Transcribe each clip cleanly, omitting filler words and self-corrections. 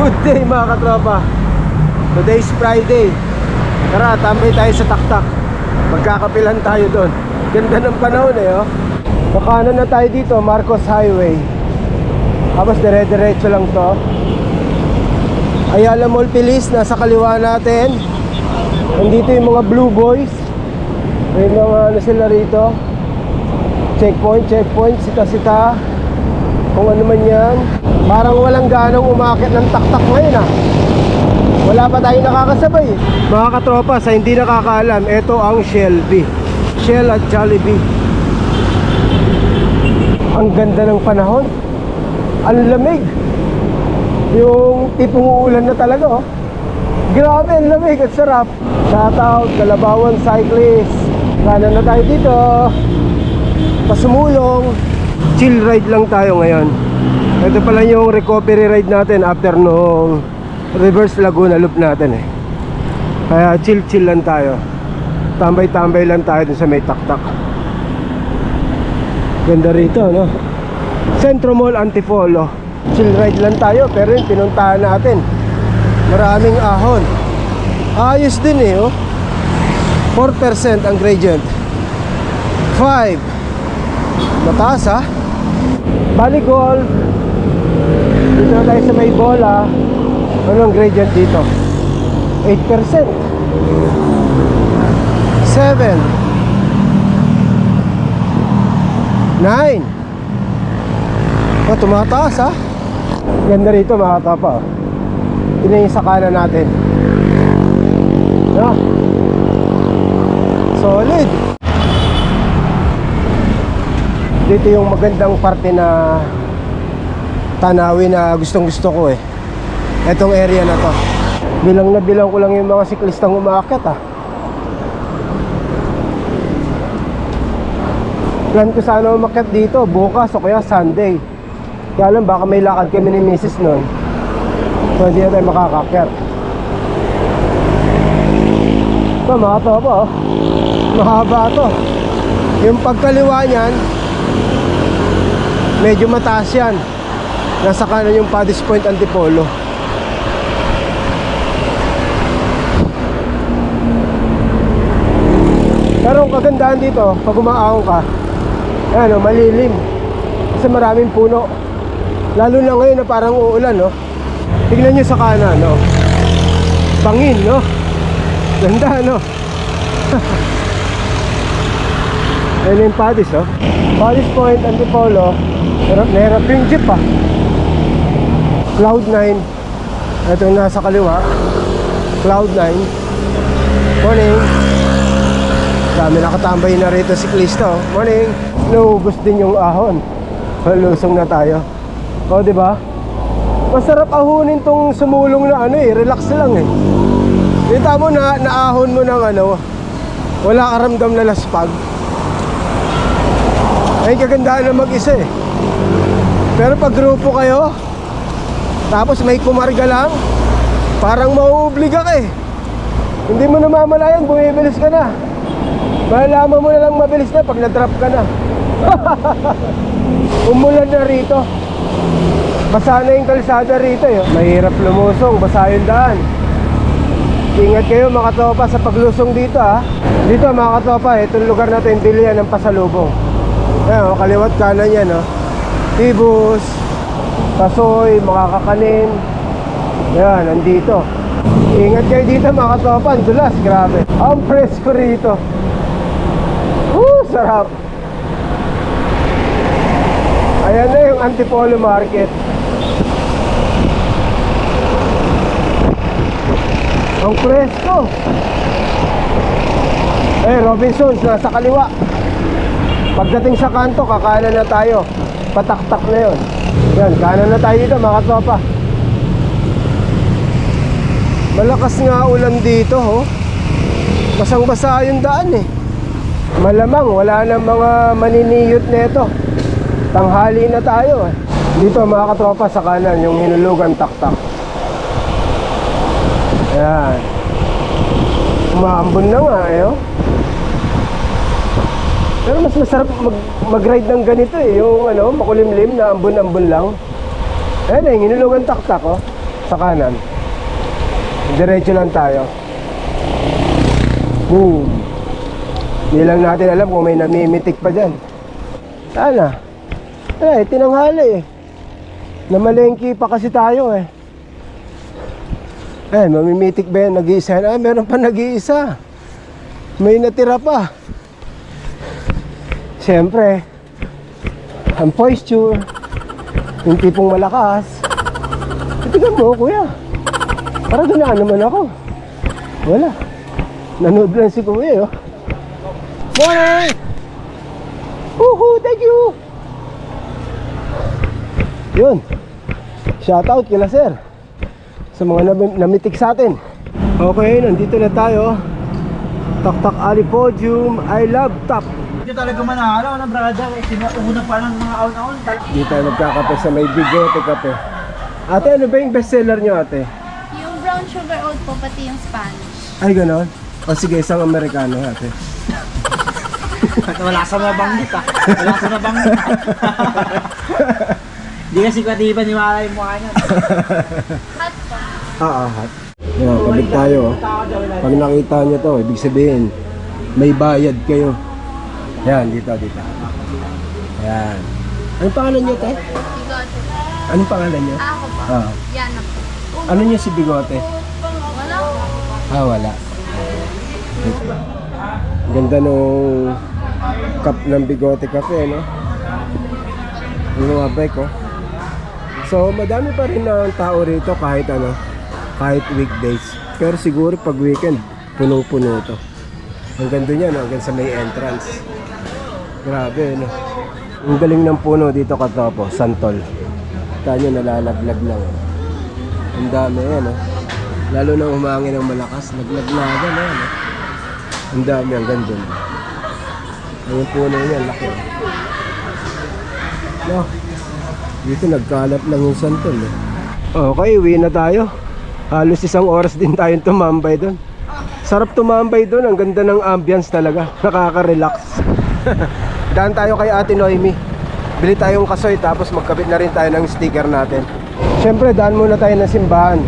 Good day mga katropa. Today's Friday. Tara, tambay tayo sa taktak. Magkakapilan tayo doon. Ganda ng panahon eh, oh. Pakanan na tayo dito, Marcos Highway. Tapos dire-diretso lang to. Ayala Mall Pilis, nasa kaliwa natin. Nandito yung mga Blue Boys. May mga ano sila rito. Checkpoint, sita-sita. Kung ano man yan. Parang walang ganong umakit ng taktak ngayon ah. Wala pa tayong nakakasabay eh. Mga katropa, sa hindi nakakaalam, ito ang Shell-B. Shell at Jollibee. Ang ganda ng panahon. Ang lamig. Yung tipong uulan na talaga oh. Grabe, ang lamig at sarap. Shoutout, Kalabawan Cyclist. Kanan na tayo dito. Pasumulong. Chill ride lang tayo ngayon. Ito pala yung recovery ride natin after nung reverse Laguna loop natin eh. Kaya chill lang tayo. Tambay lang tayo dun sa may taktak. Ganda rito no. Centro Mall Antipolo. Chill ride lang tayo pero yung pinuntahan natin maraming ahon. Ayos din eh oh. 4% ang gradient. 5 mataas ha. Bali golf. Dito na tayo sa may bola. Ano ang gradient dito? 8%. 7. Nine. Oh, tumataas ha. Ganda rito mga katapa. Ito yung sa kanan natin. No? Solid. Dito yung magandang parte na tanawin na gustong gusto ko eh. Etong area na to. Bilang na bilang ko lang yung mga siklistang umaakyat ah. Plan ko sana umakyat dito bukas o kaya Sunday. Kaya lang baka may lakad kami ni Mrs. nun. So hindi na tayo makakakyat. Ito mga to po oh. Mahaba to. Yung pagkaliwa niyan medyo mataas yan. Nasa kanan yung Paddy's Point Antipolo. Pero ang kagandahan dito pag umaahon ka, ayan o, malilim. Kasi maraming puno. Lalo na ngayon na parang uulan no? Tignan nyo sa kanan no? Bangin no? Ganda no? Ayan yung Paddy's oh. Paddy's Point Antipolo. Nerap yung jeep ah. Cloud9. Ito yung nasa kaliwa. Cloud9. Morning. Dami nakatambay na rito siklista oh. Morning. Naubos din yung ahon. Lusong na tayo. O diba? Masarap ahunin tong sumulong na ano eh. Relax lang eh. Kita mo na naahon mo ng ano. Wala karamdam na laspag. Ay kagandahan na mag-isa eh. Pero pag grupo kayo, tapos may kumarga lang, parang mauobliga ka eh. Hindi mo namamalayan, bumibilis ka na. Malalaman mo na lang mabilis na pag na-drop ka na. Umulan na rito. Basa na yung kalsada rito eh. Mahirap lumusong, basa yung daan. Ingat kayo mga katopa sa paglusong dito ha. Dito mga katopa, itong lugar natin bilihan ng pasalubong. Ayan, kaliwat kanan yan oh. Tibus, kasoy, mga kakanin. Yan, nandito. Ingat kayo dito mga katopa, dulas, grabe. Ang presko rito. Sarap. Ayan na yung Antipolo Market. Ang presko. Robinsons, nasa kaliwa. Pagdating sa kanto, kakanan na tayo. Pataktak na yun. Yan, kanan na tayo dito mga katropa. Malakas nga ulan dito oh. Basang-basa yung daan eh. Malamang wala nang mga maniniyot nito. Tanghali na tayo eh. Dito mga katropa sa kanan yung hinulugan taktak. Yan. Umaambon na nga eh oh. Pero mas masarap mag-ride ng ganito eh. Yung ano, makulimlim na ambon-ambon lang. Ayan eh, hinulugan taktak oh. sa kanan. Diretso lang tayo. Boom. Hindi lang natin alam kung may namimitik pa dyan. Sana. Eh, tinanghali eh. Namalengki pa kasi tayo eh. Eh, mamimitik ba yan? Nag-iisa? Ah, meron pa nag-iisa. May natira pa. Siyempre, ang posture, yung tipong malakas. Tingnan mo, kuya. Para ganaan naman ako. Wala. Nanood lang si kuya, oh. Morning! Woohoo! Thank you! Yun. Shoutout kila sir sa mga namitik sa atin. Okay, nandito na tayo. Tak-tak Ali Podium. I love top. Hindi talaga manalo na brother. Una pa lang mga aon-aon. Dito tayo magkakape sa may bigote kape. Ate, ano ba yung bestseller nyo, ate? Yung brown sugar oat po, pati yung Spanish. Ay, ganon? O sige, isang Amerikano, ate. Wala sa nabanggit ah. Wala sa nabanggit. Hindi kasi katiba ni Mara yung mukha niya. Hot pa. Hot. Yan, kabit tayo. Oh. Pag nakita nyo to, ibig sabihin, may bayad kayo. Yan, dito. Yan. Anong pangalan nyo, te? Bigote. Anong pangalan nyo? Ako pa. Ah. Yan na po. Ano nyo si Bigote? Wala. Wala. Ganda nung cup ng Bigote Cafe, no? Yung mga bike, oh. So, madami pa rin ang tao rito kahit ano, kahit weekdays. Pero siguro pag weekend, punong-puno to. Ang ganda niya, no? Hanggang sa may entrance. Grabe, no? Ang galing ng puno dito katopo, santol. Tanyo nalalaglag lang. Ang dami yan, no? Lalo na umangin ng malakas, naglaglagan na yan, no? Ang dami, ang ganda. Ang puno niya, laki. No? Dito nagkalap lang yung santol, eh. Okay, uwi na tayo. Halos 1 oras din tayong tumambay doon. Sarap tumambay doon, ang ganda ng ambience talaga. Nakaka-relax. Daan tayo kay Ate Noemi. Bili tayong kasoy tapos magkabit na rin tayo ng sticker natin. Siyempre, daan muna tayo ng simbahan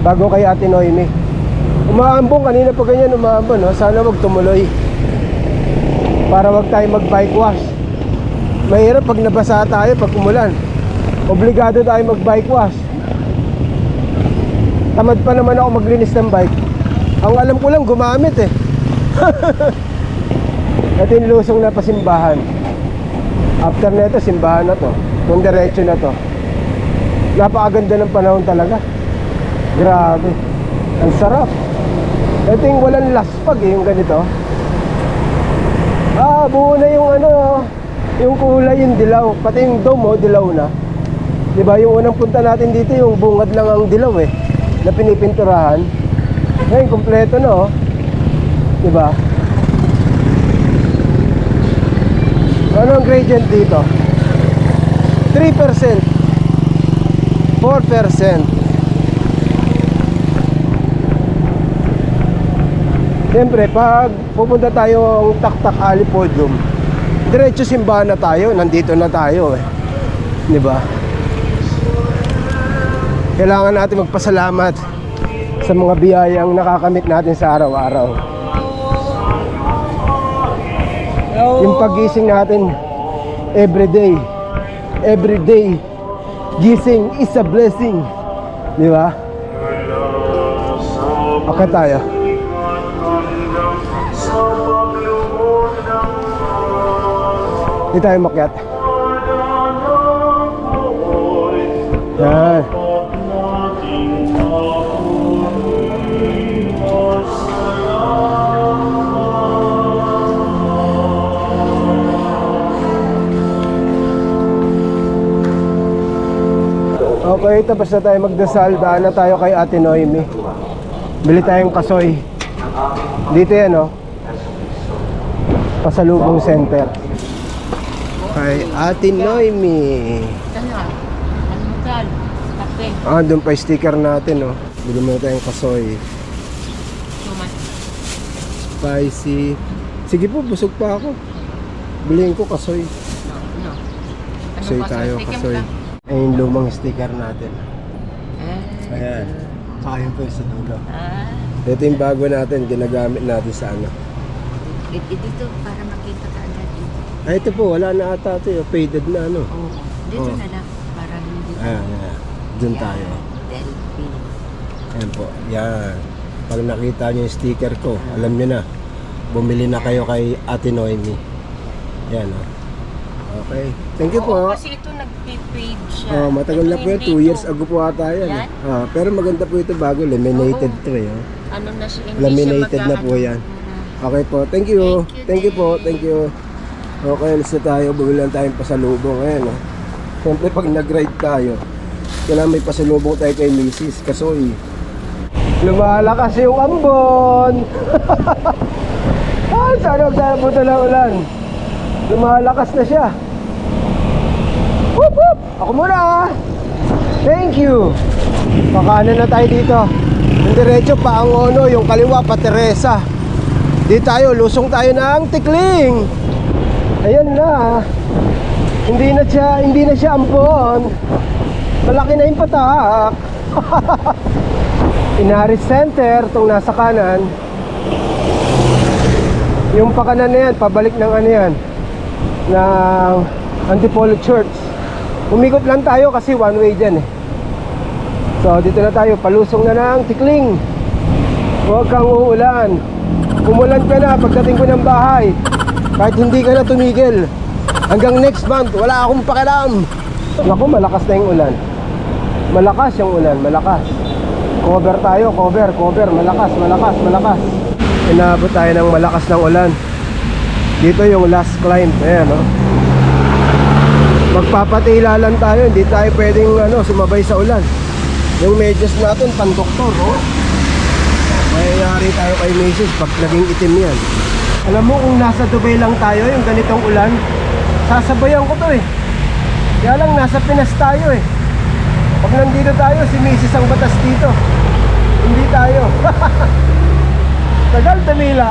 bago kay Ate Noemi. Umaambong, kanina pa ganyan umaambon, no? Sana wag tumuloy para wag tayo mag-bike wash. Mahirap pag nabasa tayo pag umulan. Obligado tayo mag-bike wash. Tamad pa naman ako maglinis ng bike. Ang alam ko lang gumamit eh. Ito yung lusong na pasimbahan. After nito, simbahan na to. Kung diretso na to. Napakaganda ng panahon talaga. Grabe. Ang sarap. Ito yung walang laspag eh, yung ganito. Buo na yung ano, yung kulay, yung dilaw. Pati yung dome, dilaw na. Diba, yung unang punta natin dito, yung bungad lang ang dilaw eh, na pinipinturahan. Ngayon, kompleto na oh. Diba? Ano ang gradient dito? 3%, 4%. Siyempre, pag pupunta tayo ang Tak-tak Ali Podium, diretso simbahan na tayo, nandito na tayo eh. Diba? Kailangan natin magpasalamat sa mga biyayang nakakamit natin sa araw-araw. Yung pagising natin everyday gising is a blessing. Di ba? Akat tayo. Di tayo makyat. Yan. Okay, tapos na tayo magdasal. Daan na tayo kay Ate Noemi. Bili tayong kasoy. Dito yan, oh. Pasalubong center. Kay Ate Noemi. Doon pa yung sticker natin, oh. Bili mo tayong kasoy. Spicy. Sige po, busog pa ako. Bilihin ko kasoy. Kasoy tayo, kasoy. Ay, yung lumang sticker natin. Kaya Saka yun po yung sa dulo. Ah, Ito yung bago natin, ginagamit natin sa ano. dito para makita ka agad dito. Ay, ito po, wala na ata ito. Faded na ano. Oo. Dito Oo. na lang. Para hindi. Doon tayo. Delphi. Ayan po, yan. Pag nakita nyo yung sticker ko, alam nyo na. Bumili na kayo kay Ate Noemi. Yan, oh. Okay. Thank you po. Oo, kasi ito nag-page siya. Matagal na Ito po yan. hindi 2 years to. ago po ata yan. Yan? Pero maganda po ito bago. Laminated Oo. to eh. Oh. Ano na siya? Hindi Laminated siya na po yan. Mm. Okay po. Thank you. Thank you po. din. Thank you. Okay, alis na tayo. Bumili lang tayong pasalubong. Ayan, oh. Siyempre pag nag-ride tayo, kailangan may pasalubong tayo kay Mrs. Kasoy. Lumalakas yung ambon. Ay, sana magdalabutan ng ulan. Lumalakas na siya. Whoop, whoop. Ako muna. Thank you. Pakanan na tayo dito. Yung diretso pa ang Ono, yung kaliwa pa Teresa. Di tayo, lusong tayo ng Tikling. Ayan na. Hindi na siya ambon. Malaki na yung patak. Inaris Center, itong nasa kanan. Yung pakanan na yan, pabalik ng ano yan, ng Antipolo Church. Umikot lang tayo kasi one way dyan eh. So dito na tayo, palusong na ng Tikling. Huwag kang uulan. Umulan ka na pagdating ko ng bahay. Kahit hindi ka na tumigil. Hanggang next month, wala akong pakialam. Naku, malakas na yung ulan. Malakas yung ulan, malakas. Cover tayo, cover. Malakas. Inabot tayo ng malakas ng ulan. Dito yung last climb. Ayan, no? Magpapatila lang tayo. Hindi tayo pwedeng sumabay sa ulan. Yung medyas natin, pandoktor, oh. Mayayari tayo kay Macy's pag naging itim yan. Alam mo, kung nasa Dubai lang tayo, yung ganitong ulan, sasabayan ko to eh. Kaya lang, nasa Pinas tayo eh. Pag nandito tayo, si Mrs. ang batas dito. Hindi tayo. Tagal, Tamila.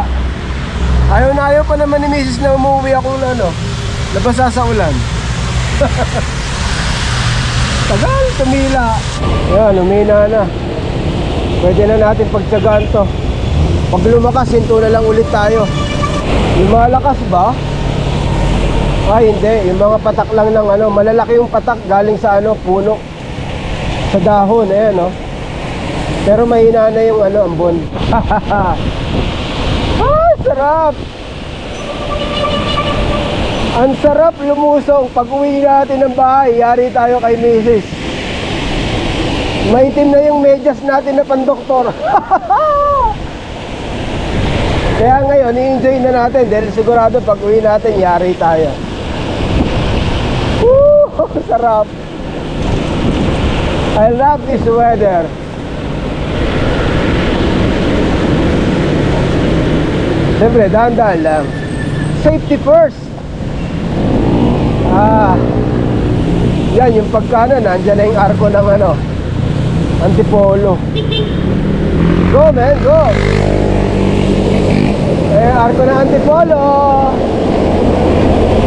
Ayaw pa naman ni Mrs. na umuwi akong nabasa sa ulan. Tagal, Tamila. Yan, umina na. Pwede na natin pagtsagaan to. Pag lumakas, hinto na lang ulit tayo. Yung malakas ba? Ay, hindi. Yung mga patak lang ng malalaki yung patak galing sa puno. Sa dahon, ayan, no? Pero mahina na yung ambon. Ay, sarap! Ang sarap lumusong. Pag uwi natin ng bahay, yari tayo kay Mrs. Maitim na yung medyas natin na pandoktor. Kaya ngayon, i-enjoy na natin dahil sigurado pag uwi natin, yari tayo. Woo! Sarap! I love this weather. Siyempre, dahan-dahan lang. Safety first. Yan, yung pagkanan, andyan na yung arko ng Antipolo. Go, man, go! Arko ng Antipolo.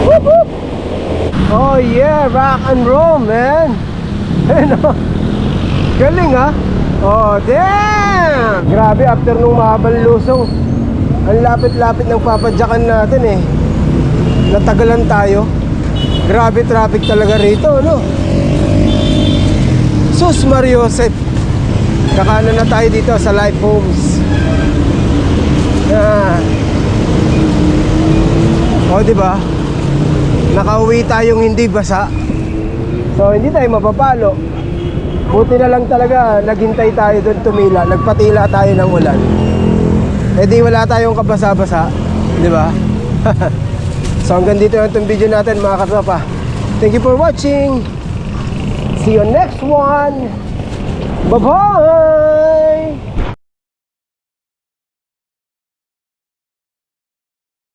Whoop, whoop. Oh yeah, rock and roll, man. Galing ha. Oh damn. Grabe, after nung mahabang lusong, ang lapit-lapit ng papadyakan natin eh. Natagalan tayo. Grabe traffic talaga rito, no? Sus Mariosep. Kakanan na tayo dito sa Life Homes. O diba? Nakauwi tayong hindi basa. So hindi tayo mapapalo. Buti na lang talaga naghintay tayo doon tumila. Nagpatila tayo ng ulan. Eh di wala tayong kabasa-basa, di ba? So hanggang dito lang itong video natin mga katropa. Thank you for watching. See you next one. Bye-bye.